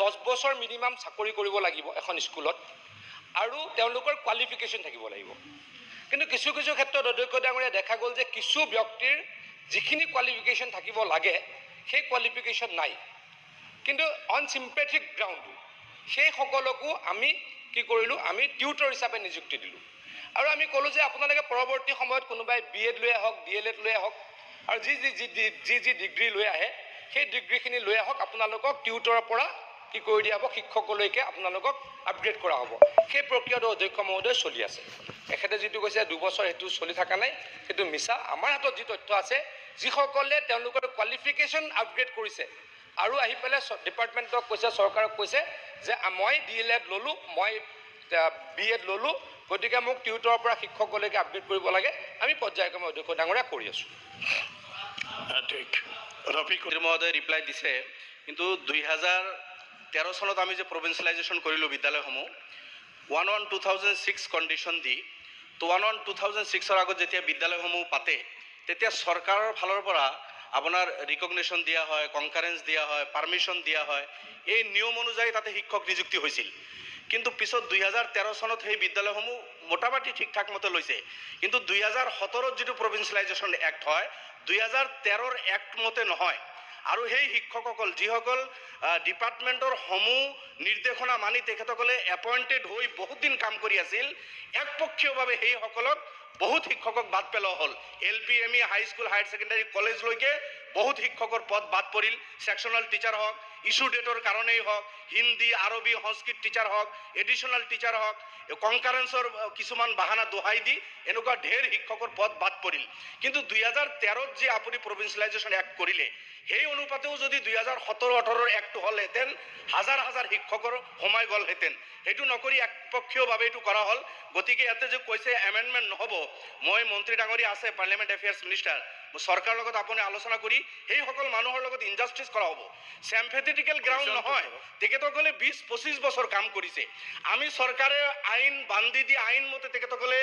10 বছৰ মিনিমাম চাকৰি কৰিব লাগিব এখন স্কুলত আৰু তেওঁলোকৰ কোৱালিফিকেশ্যন থাকিব লাগিব। কিন্তু কিছু কিছু ক্ষেত্ৰত অধ্যক্ষ ডাঙৰীয়া দেখা গ'ল যে কিছু ব্যক্তিৰ যিখিনি কোৱালিফিকেশ্যন থাকিব লাগে সেই কোৱালিফিকেশ্যন নাই, কিন্তু অন চিম্পেথিক গ্ৰাউণ্ড সেই সকলকো আমি কি কৰিলোঁ, আমি টিউটৰ হিচাপে নিযুক্তি দিলোঁ। আৰু আমি ক'লোঁ যে আপোনালোকে পৰৱৰ্তী সময়ত কোনোবাই BEd লৈ আহক, DLEd লৈ আহক, আৰু যি ডিগ্ৰী লৈ আহে সেই ডিগ্ৰীখিনি লৈ আহক, আপোনালোকক টিউটৰৰ পৰা কি কৰি দিয়া হ'ব, শিক্ষকলৈকে আপোনালোকক আপগ্ৰেড কৰা হ'ব। সেই প্ৰক্ৰিয়াটো অধ্যক্ষ মহোদয় চলি আছে। এখেতে যিটো কৈছে 2 বছৰ সেইটো চলি থকা নাই, সেইটো মিছা। আমাৰ হাতত যি তথ্য আছে, যিসকলে তেওঁলোকৰ কোৱালিফিকেশ্যন আপগ্ৰেড কৰিছে আৰু আহি পেলাই ডিপাৰ্টমেণ্টক কৈছে, চৰকাৰক কৈছে যে মই DLEd ল'লোঁ, মই BEd ল'লোঁ, গতিকে মোক টিউটৰৰ পৰা শিক্ষকলৈকে আপগ্ৰেড কৰিব লাগে, আমি পৰ্যায়ক্ৰমে অধ্যক্ষ ডাঙৰীয়া কৰি আছোঁ। ঠিক ৰফিক মহোদয়ে ৰিপ্লাই দিছে, কিন্তু 2013 চনত আমি যে প্ৰভিন্সিয়েলাইজেশ্যন কৰিলোঁ বিদ্যালয়সমূহ 1/1/2006 কণ্ডিশ্যন দি, তো 1/1/2006 আগত যেতিয়া বিদ্যালয়সমূহ পাতে তেতিয়া চৰকাৰৰ ফালৰ পৰা আপোনাৰ ৰিকগনিশ্যন দিয়া হয়, কনকাৰেঞ্চ দিয়া হয়, পাৰ্মিশ্যন দিয়া হয়, এই নিয়ম অনুযায়ী তাতে শিক্ষক নিযুক্তি হৈছিল। কিন্তু পিছত 2013 চনত সেই বিদ্যালয়সমূহ মোটামুটি ঠিক ঠাক মতে লৈছে, কিন্তু 2017 যিটো প্ৰভিন্সিয়েলাইজেশ্যন এক্ট হয় 2013 এক্ট মতে নহয়। আৰু সেই শিক্ষকসকল যিসকল ডিপাৰ্টমেণ্টৰ সমূহ নিৰ্দেশনা মানি তেখেতসকলে এপইণ্টেড হৈ বহুত দিন কাম কৰি আছিল, একপক্ষীয়ভাৱে সেইসকলক বহুত শিক্ষকক বাদ পেলোৱা হ'ল। LP, ME, high school, higher secondary, কলেজলৈকে বহুত শিক্ষকৰ পদ বাদ পৰিল। ছেকশ্যনেল টিচাৰ হওক, ইছ্যু ডেটৰ কাৰণেই হওক, হিন্দী, আৰবী, সংস্কৃত টিচাৰ হওক, এডিশ্যনেল টিচাৰ হওক, কনকাৰেঞ্চৰ কিছুমান বাহানা দোহাই দি এনেকুৱা ঢেৰ শিক্ষকৰ পদ বাদ পৰিল। কিন্তু 2013ত যে আপুনি প্ৰভিন্সিয়েলাইজেশ্যন এক্ট কৰিলে, সেই অনুপাতেও যদি 2017-18 এক্ট হ'লহেঁতেন হাজাৰ হাজাৰ শিক্ষকৰ সোমাই গ'লহেঁতেন। সেইটো নকৰি একপক্ষীয়ভাৱে এইটো কৰা হ'ল। গতিকে ইয়াতে যে কৈছে এমেণ্ডমেণ্ট নহ'ব, মই মন্ত্ৰী ডাঙৰীয়া আছে, পাৰ্লিয়ামেণ্ট এফেয়াৰ্ছ মিনিষ্টাৰ, চৰকাৰৰ লগত আপুনি আলোচনা কৰি সেইসকল মানুহৰ লগত ইনজাষ্টিছ কৰা হ'ব। চেম্পেথেটিকেল গ্ৰাউণ্ড নহয়, তেখেতসকলে 20-25 বছৰ কাম কৰিছে। আমি চৰকাৰে আইন বান্ধি দি আইন মতে তেখেতসকলে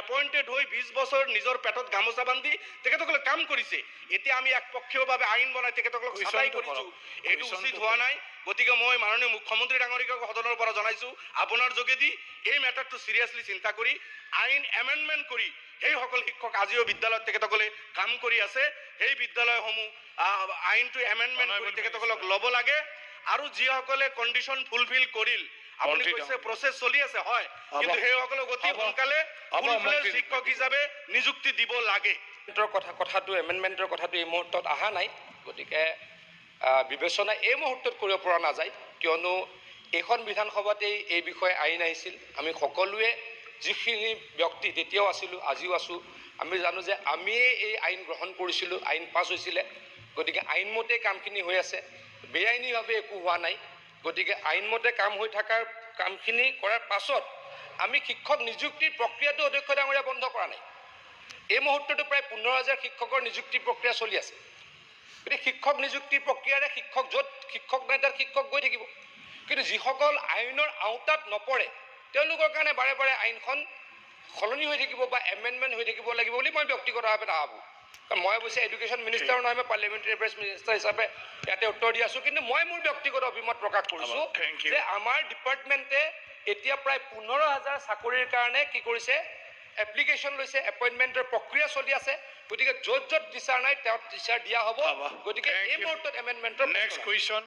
এপইণ্টেড হৈ 20 বছৰ নিজৰ পেটত গামোচা বান্ধি তেখেতসকলে কাম কৰিছে। এতিয়া আমি একপক্ষীয়ভাৱে আইন বনাই তেখেতসকলক ছাটাই কৰিছোঁ, এইটো উচিত হোৱা নাই। গতিকে মই মাননীয় মুখ্যমন্ত্ৰী ডাঙৰীয়াক সদনৰ পৰা জনাইছোঁ, আপোনাৰ যোগেদি এই মেটাৰটো চিৰিয়াছলি চিন্তা কৰি আইন এমেণ্ডমেণ্ট কৰি সেইসকল শিক্ষক আজিও বিদ্যালয়ত তেখেতসকলে কাম কৰি আছে, সেই বিদ্যালয়সমূহ আইনটো এমেণ্ডমেণ্ট কৰি তেখেতসকলক ল'ব লাগে। আৰু যিসকলে কণ্ডিশ্যন ফুলফিল কৰিল, আপুনি কৈছে প্ৰচেছ চলি আছে, হয়, কিন্তু সেইসকলক অতি সোনকালে শিক্ষক হিচাপে নিযুক্তি দিব লাগে। কথাটো এমেণ্ডমেণ্টৰ কথাটো এই মুহূৰ্তত অহা নাই, গতিকে বিবেচনা এই মুহূৰ্তত কৰিব পৰা নাযায়, কিয়নো এইখন বিধানসভাতেই এই বিষয়ে আইন আহিছিল। আমি সকলোৱে যিখিনি ব্যক্তি তেতিয়াও আছিলোঁ, আজিও আছোঁ, আমি জানো যে আমিয়ে এই আইন গ্ৰহণ কৰিছিলোঁ, আইন পাছ হৈছিলে। গতিকে আইনমতে কামখিনি হৈ আছে, বেআইনীভাৱে একো হোৱা নাই। গতিকে আইনমতে কাম হৈ থকাৰ কামখিনি কৰাৰ পাছত আমি শিক্ষক নিযুক্তিৰ প্ৰক্ৰিয়াটো অধ্যক্ষ ডাঙৰীয়া বন্ধ কৰা নাই। এই মুহূৰ্ততো প্ৰায় 15,000 শিক্ষকৰ নিযুক্তি প্ৰক্ৰিয়া চলি আছে। গতিকে শিক্ষক নিযুক্তিৰ প্ৰক্ৰিয়াৰে শিক্ষক য'ত শিক্ষক নাই তাত শিক্ষক গৈ থাকিব। কিন্তু যিসকল আইনৰ আওতাত নপৰে তেওঁলোকৰ কাৰণে বাৰে বাৰে আইনখন সলনি হৈ থাকিব বা এমেণ্ডমেণ্ট হৈ থাকিব লাগিব বুলি মই ব্যক্তিগতভাৱে নাভাবোঁ। কাৰণ মই অৱশ্যে এডুকেশ্যন মিনিষ্টাৰো নহয়, মই পাৰ্লিয়ামেণ্টাৰী এফেয়াৰ্ছ মিনিষ্টাৰ হিচাপে ইয়াতে উত্তৰ দি আছোঁ। কিন্তু মই মোৰ ব্যক্তিগত অভিমত প্ৰকাশ কৰিছোঁ যে আমাৰ ডিপাৰ্টমেণ্টে এতিয়া প্ৰায় 15,000 চাকৰিৰ কাৰণে কি কৰিছে, এপ্লিকেশ্যন লৈছে, এপইণ্টমেণ্টৰ প্ৰক্ৰিয়া চলি আছে। গতিকে য'ত য'ত টিচাৰ নাই তেওঁক টিচাৰ দিয়া হ'ব। গতিকে এই মুহূৰ্তত এমেণ্ডমেণ্টৰ নেক্সট কুৱেশ্যন।